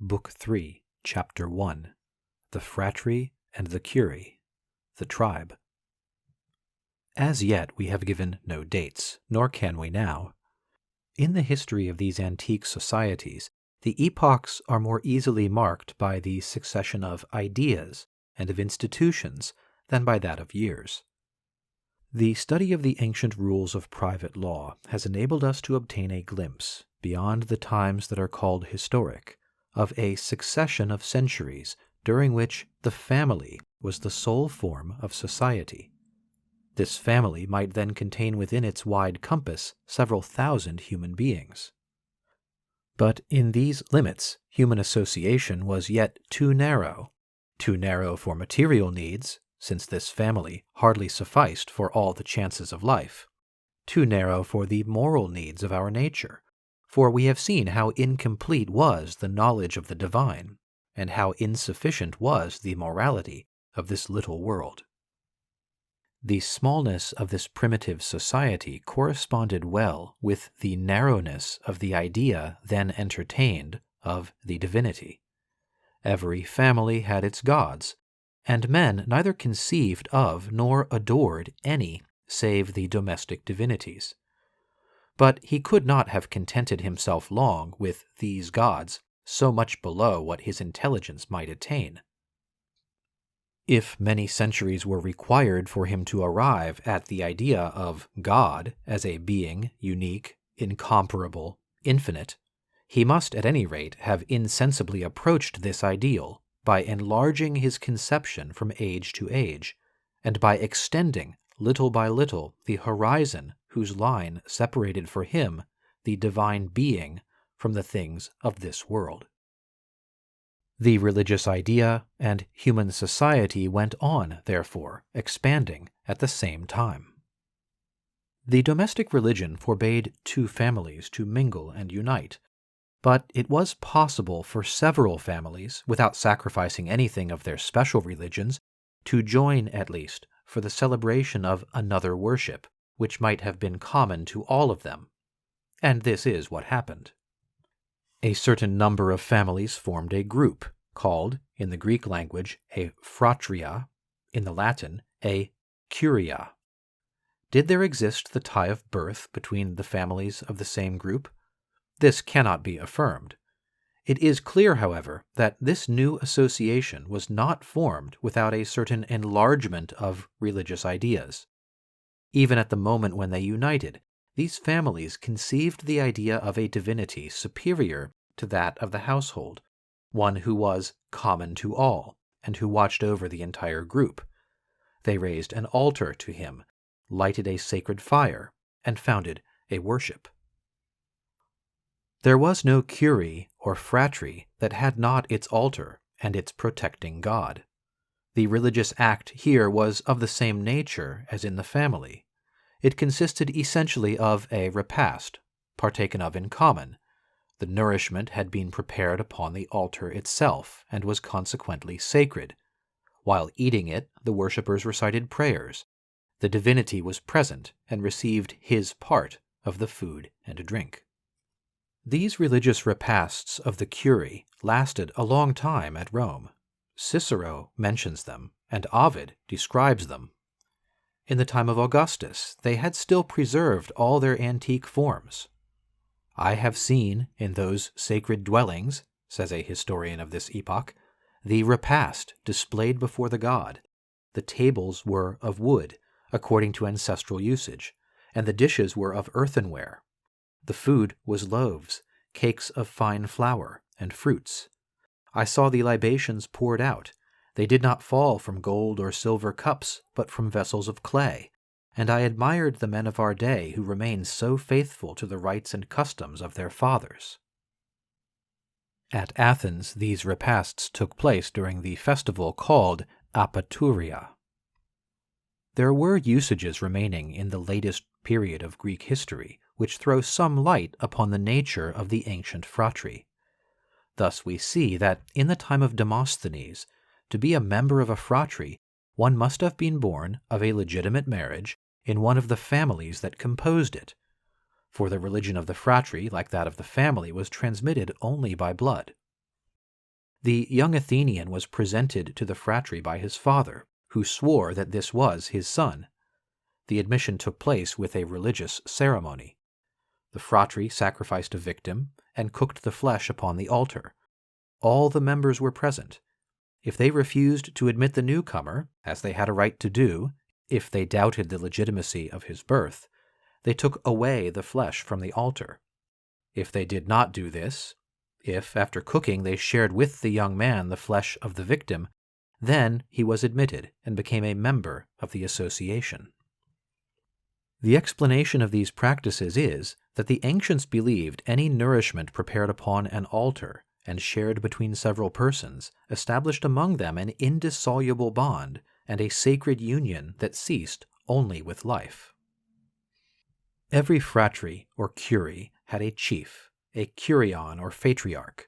Book 3, Chapter 1, The Phratry and the Cury, the Tribe. As yet we have given no dates, nor can we now. In the history of these antique societies, the epochs are more easily marked by the succession of ideas and of institutions than by that of years. The study of the ancient rules of private law has enabled us to obtain a glimpse, beyond the times that are called historic, of a succession of centuries during which the family was the sole form of society. This family might then contain within its wide compass several thousand human beings. But in these limits, human association was yet too narrow for material needs, since this family hardly sufficed for all the chances of life, too narrow for the moral needs of our nature, for we have seen how incomplete was the knowledge of the divine, and how insufficient was the morality of this little world. The smallness of this primitive society corresponded well with the narrowness of the idea then entertained of the divinity. Every family had its gods, and men neither conceived of nor adored any save the domestic divinities. But he could not have contented himself long with these gods, so much below what his intelligence might attain. If many centuries were required for him to arrive at the idea of God as a being unique, incomparable, infinite, he must at any rate have insensibly approached this ideal by enlarging his conception from age to age, and by extending little by little the horizon whose line separated for him the divine being from the things of this world. The religious idea and human society went on, therefore, expanding at the same time. The domestic religion forbade two families to mingle and unite, but it was possible for several families, without sacrificing anything of their special religions, to join at least for the celebration of another worship, which might have been common to all of them. And this is what happened. A certain number of families formed a group, called, in the Greek language, a Phratria, in the Latin, a Curia. Did there exist the tie of birth between the families of the same group? This cannot be affirmed. It is clear, however, that this new association was not formed without a certain enlargement of religious ideas. Even at the moment when they united, these families conceived the idea of a divinity superior to that of the household, one who was common to all, and who watched over the entire group. They raised an altar to him, lighted a sacred fire, and founded a worship. There was no Cury or Phratry that had not its altar and its protecting god. The religious act here was of the same nature as in the family. It consisted essentially of a repast, partaken of in common. The nourishment had been prepared upon the altar itself and was consequently sacred. While eating it, the worshippers recited prayers. The divinity was present and received his part of the food and drink. These religious repasts of the Cury lasted a long time at Rome. Cicero mentions them, and Ovid describes them. In the time of Augustus, they had still preserved all their antique forms. I have seen in those sacred dwellings, says a historian of this epoch, the repast displayed before the god. The tables were of wood, according to ancestral usage, and the dishes were of earthenware. The food was loaves, cakes of fine flour, and fruits. I saw the libations poured out. They did not fall from gold or silver cups, but from vessels of clay, and I admired the men of our day who remained so faithful to the rites and customs of their fathers. At Athens, these repasts took place during the festival called Apaturia. There were usages remaining in the latest period of Greek history which throw some light upon the nature of the ancient Phratry. Thus we see that in the time of Demosthenes, to be a member of a Phratry, one must have been born of a legitimate marriage in one of the families that composed it, for the religion of the Phratry, like that of the family, was transmitted only by blood. The young Athenian was presented to the Phratry by his father, who swore that this was his son. The admission took place with a religious ceremony. The Phratry sacrificed a victim and cooked the flesh upon the altar. All the members were present. If they refused to admit the newcomer, as they had a right to do, if they doubted the legitimacy of his birth, they took away the flesh from the altar. If they did not do this, if, after cooking, they shared with the young man the flesh of the victim, then he was admitted and became a member of the association. The explanation of these practices is that the ancients believed any nourishment prepared upon an altar and shared between several persons established among them an indissoluble bond and a sacred union that ceased only with life. Every Phratry or Cury had a chief, a Curion or Patriarch,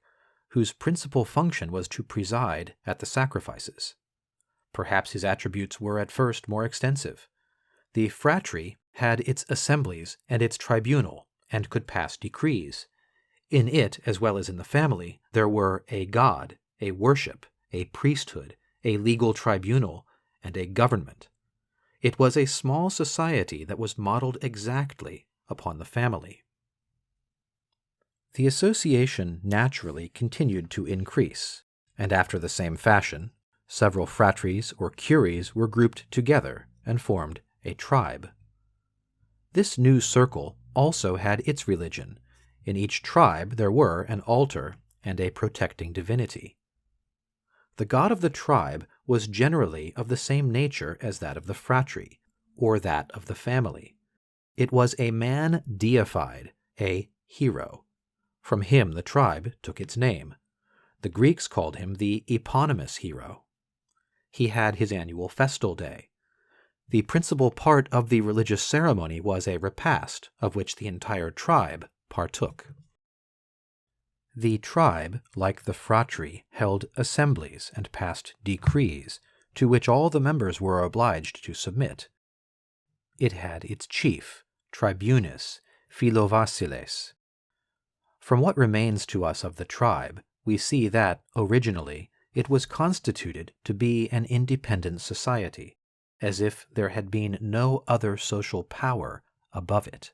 whose principal function was to preside at the sacrifices. Perhaps his attributes were at first more extensive. The Phratry had its assemblies and its tribunal, and could pass decrees. In it, as well as in the family, there were a god, a worship, a priesthood, a legal tribunal, and a government. It was a small society that was modeled exactly upon the family. The association naturally continued to increase, and after the same fashion, several Phratries or Curies were grouped together and formed a tribe. This new circle also had its religion. In each tribe there were an altar and a protecting divinity. The god of the tribe was generally of the same nature as that of the Phratry, or that of the family. It was a man deified, a hero. From him the tribe took its name. The Greeks called him the eponymous hero. He had his annual festal day. The principal part of the religious ceremony was a repast, of which the entire tribe partook. The tribe, like the Phratry, held assemblies and passed decrees, to which all the members were obliged to submit. It had its chief, tribunus, philovasiles. From what remains to us of the tribe, we see that, originally, it was constituted to be an independent society, as if there had been no other social power above it.